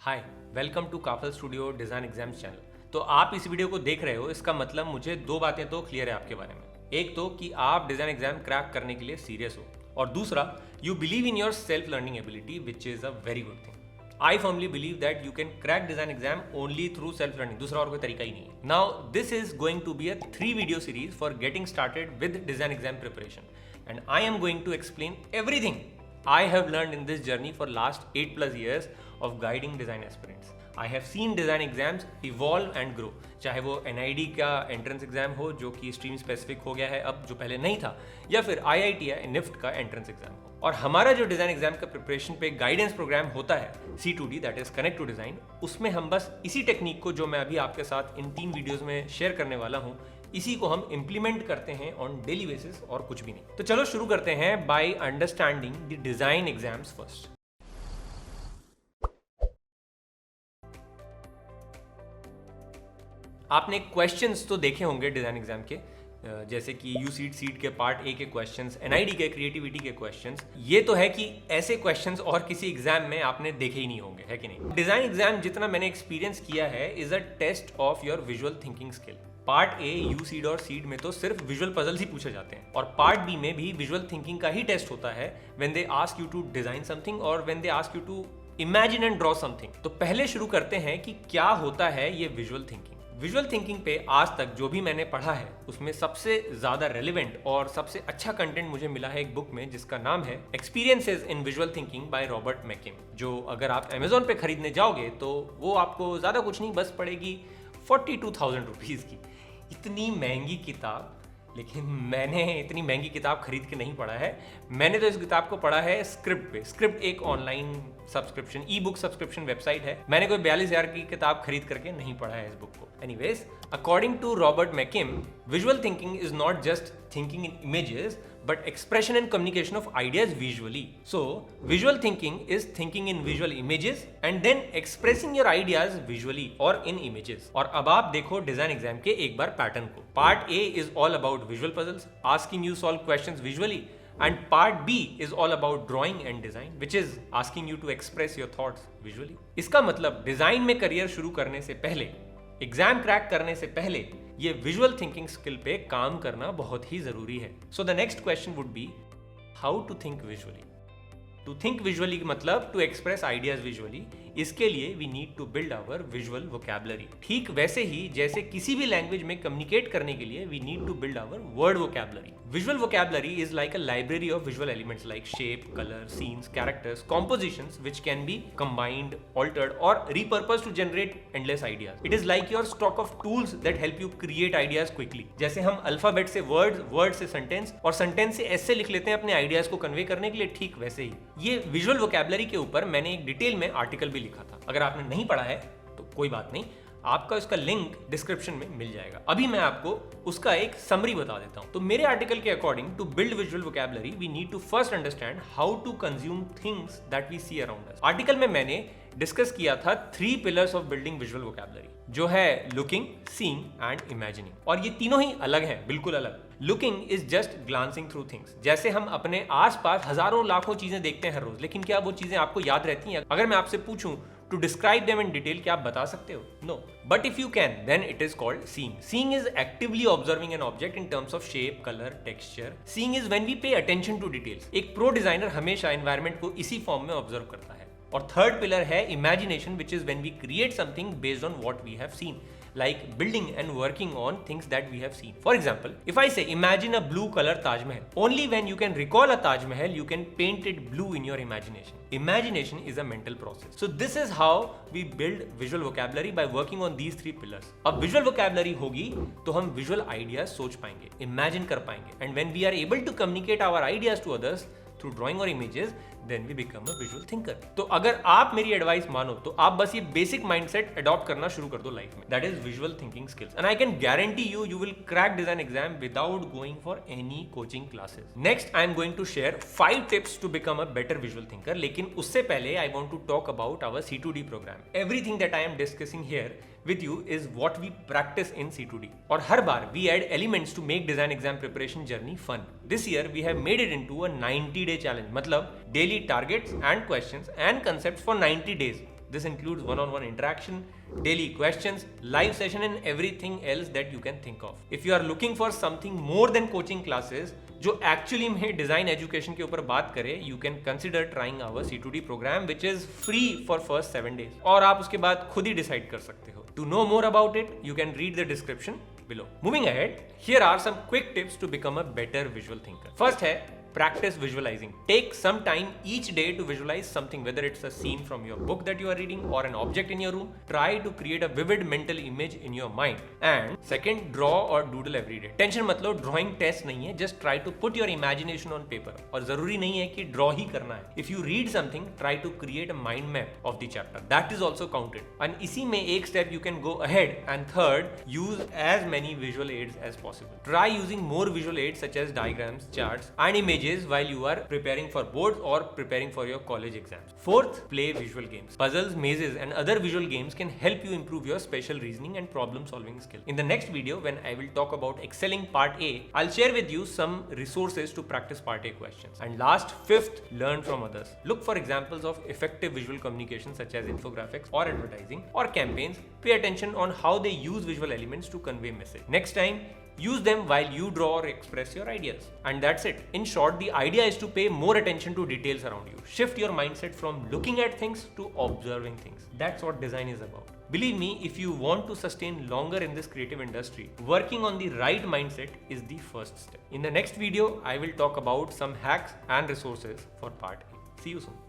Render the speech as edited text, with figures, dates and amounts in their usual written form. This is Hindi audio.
Hi, welcome to Kafal studio design exams channel. तो आप इस वीडियो को देख रहे हो, इसका मतलब मुझे दो बातें तो क्लियर है आपके बारे में। एक तो कि आप डिज़ाइन एग्जाम क्रैक करने के लिए सीरियस हो, और दूसरा you believe in your self learning ability which is a very good thing. I firmly believe that you can crack design exam only through self learning, दूसरा और कोई तरीका ही नहीं है। Now this is going to be a 3 video series for getting started with design exam preparation, and I am going to explain everything I have learned in this journey for last 8+ years of guiding design aspirants. I have seen design exams evolve and grow. चाहे वो NID का एंट्रेंस एग्जाम हो जो कि स्ट्रीम स्पेसिफिक हो गया है अब, जो पहले नहीं था, या फिर IIT या NIFT का एंट्रेंस एग्जाम हो। और हमारा जो डिजाइन एग्जाम का प्रिपरेशन पे गाइडेंस प्रोग्राम होता है C2D, that is connect to design, उसमें हम बस इसी टेक्निक को जो मैं अभी आपके साथ इन 3 वीडियोस में शेयर करने वाला हूँ, इसी को हम इंप्लीमेंट करते हैं ऑन डेली बेसिस और कुछ भी नहीं। तो चलो शुरू करते हैं by understanding the design exams first. आपने क्वेश्चंस तो देखे होंगे डिजाइन एग्जाम के, जैसे कि यू सीट के पार्ट ए के क्वेश्चंस, NID के क्रिएटिविटी के क्वेश्चंस। ये तो है कि ऐसे क्वेश्चंस और किसी एग्जाम में आपने देखे ही नहीं होंगे, है कि नहीं। डिजाइन एग्जाम जितना मैंने एक्सपीरियंस किया है is a test of your visual thinking skill. Part A UCEED और सीड में तो सिर्फ विजुअल पजल्स ही पूछे जाते हैं, और पार्ट बी में भी विजुअल थिंकिंग का ही टेस्ट होता है when they ask you to design something और when they ask you to imagine and draw something. तो पहले शुरू करते हैं कि क्या होता है ये विजुअल थिंकिंग। विजुअल थिंकिंग पे आज तक जो भी मैंने पढ़ा है उसमें सबसे ज्यादा रेलिवेंट और सबसे अच्छा कंटेंट मुझे मिला है एक बुक में जिसका नाम है experiences in visual thinking by Robert McKim, जो अगर आप अमेजोन पे खरीदने जाओगे तो वो आपको ज्यादा कुछ नहीं, बस पड़ेगी 42,000 रुपीज की। इतनी महंगी किताब, लेकिन मैंने इतनी महंगी किताब खरीद के नहीं पढ़ा है। मैंने तो इस किताब को पढ़ा है स्क्रिप्ट पे। स्क्रिप्ट एक ऑनलाइन सब्सक्रिप्शन, ई बुक सब्सक्रिप्शन वेबसाइट है। मैंने कोई 42,000 की किताब खरीद करके नहीं पढ़ा है इस बुक को। Anyways, according to Robert McKim, visual thinking is not just thinking in images but expression and communication of ideas visually. So, visual thinking is thinking in visual images and then expressing your ideas visually or in images. और अब आप देखो डिजाइन एग्जाम के एक बार पैटर्न को। Part A is all about visual puzzles, asking you solve questions visually, and part B is all about drawing and design, which is asking you to express your thoughts visually. इसका मतलब डिजाइन में करियर शुरू करने से पहले, एग्जाम क्रैक करने से पहले, ये विजुअल थिंकिंग स्किल पे काम करना बहुत ही जरूरी है। So the next question would be how to think visually. To think visually मतलब टू एक्सप्रेस आइडियाज विजुअली। इसके लिए we need to build our visual vocabulary. ठीक वैसे ही जैसे किसी भी लैंग्वेज में कम्युनिकेट करने के लिए we need to build our word vocabulary. Visual vocabulary is like a library of visual elements like shape, colour, scenes, characters, compositions which can be combined, altered or repurposed to generate endless ideas. It is like your stock of tools that help you create ideas quickly. जैसे हम अल्फाबेट से वर्ड, वर्ड से सेंटेंस और सेंटेंस से ऐसे लिख लेते हैं अपने आइडियाज को कन्वे करने के लिए, ठीक वैसे ही ये विजुअल वोकैबुलरी के ऊपर मैंने एक डिटेल में आर्टिकल भी लिखा था। अगर आपने नहीं पढ़ा है तो कोई बात नहीं, आपका उसका लिंक डिस्क्रिप्शन में मिल जाएगा। अभी मैं आपको उसका एक समरी बता देता हूं। तो मेरे आर्टिकल के according, to build visual vocabulary we need to first understand how to consume things that we see around us. Article में मैंने डिस्कस किया था 3 pillars of building visual vocabulary, जो है लुकिंग, सीइंग एंड इमेजिनिंग। और ये तीनों ही अलग हैं, बिल्कुल अलग। Looking is just glancing through things. जैसे हम अपने आसपास हजारों लाखों चीजें देखते हैं हर रोज, लेकिन क्या वो चीजें आपको याद रहती हैं? अगर मैं आपसे पूछूं to describe them in detail, क्या आप बता सकते हो? No. But if you can, then it is called seeing. Seeing is actively observing an object in terms of shape, color, texture. Seeing is when we pay attention to details. एक प्रो डिजाइनर हमेशा एनवायरनमेंट को इसी फॉर्म में ऑब्जर्व करता है। और थर्ड पिलर है imagination, which is when we create something based on what we have seen, like building and working on things that we have seen. For example, if I say imagine a blue color Taj Mahal, only when you can recall a Taj Mahal you can paint it blue in your imagination. Imagination is a mental process. So this is how we build visual vocabulary, by working on these 3 pillars. अब visual vocabulary होगी तो हम visual ideas सोच पाएंगे, imagine कर पाएंगे, and when we are able to communicate our ideas to others through drawing or images, then we become a visual thinker. तो अगर आप मेरी एडवाइस मानो तो आप बस ये बेसिक माइंडसेट अडॉप्ट करना शुरू कर दो लाइफ में, that is visual thinking skills, and I can guarantee you you will crack design exam without going for any coaching classes. Next I am going to share 5 tips to become a better visual thinker, लेकिन उससे पहले I want to talk about our C2D programme. Everything that I am discussing here with you is what we practice in C2D. और हर बार we add elements to make design exam preparation journey fun. This year we have made it into a 90-day challenge. मतलब daily targets and questions and concepts for 90 days. This includes one-on-one interaction, daily questions, live session and everything else that you can think of. If you are looking for something more than coaching classes, जो एक्चुअली में डिजाइन एजुकेशन के ऊपर बात करें, you can consider trying our C2D programme which is free for first 7 days और आप उसके बाद खुद ही डिसाइड कर सकते हो. To know more about it you can read the description below. Moving ahead, here are some quick tips to become a better visual thinker. First है practice visualizing. Take some time each day to visualize something, whether it's a scene from your book that you are reading or an object in your room. Try to create a vivid mental image in your mind. And second, draw or doodle every day. Tension मत लो, drawing test नहीं है, just try to put your imagination on paper. और जरूरी नहीं है कि draw ही करना है. If you read something, try to create a mind map of the chapter. That is also counted. And इसी में एक step you can go ahead. And third, use as many visual aids as possible. Try using more visual aids such as diagrams, charts, and images while you are preparing for boards or preparing for your college exams. Fourth, play visual games. Puzzles, mazes, and other visual games can help you improve your spatial reasoning and problem solving skill. In the next video, when I will talk about excelling part A, I'll share with you some resources to practice part A questions. And last, fifth, learn from others. Look for examples of effective visual communication such as infographics or advertising or campaigns. Pay attention on how they use visual elements to convey message. Next time, use them while you draw or express your ideas. And that's it. In short, the idea is to pay more attention to details around you. Shift your mindset from looking at things to observing things. That's what design is about. Believe me, if you want to sustain longer in this creative industry, working on the right mindset is the first step. In the next video, I will talk about some hacks and resources for part A. See you soon.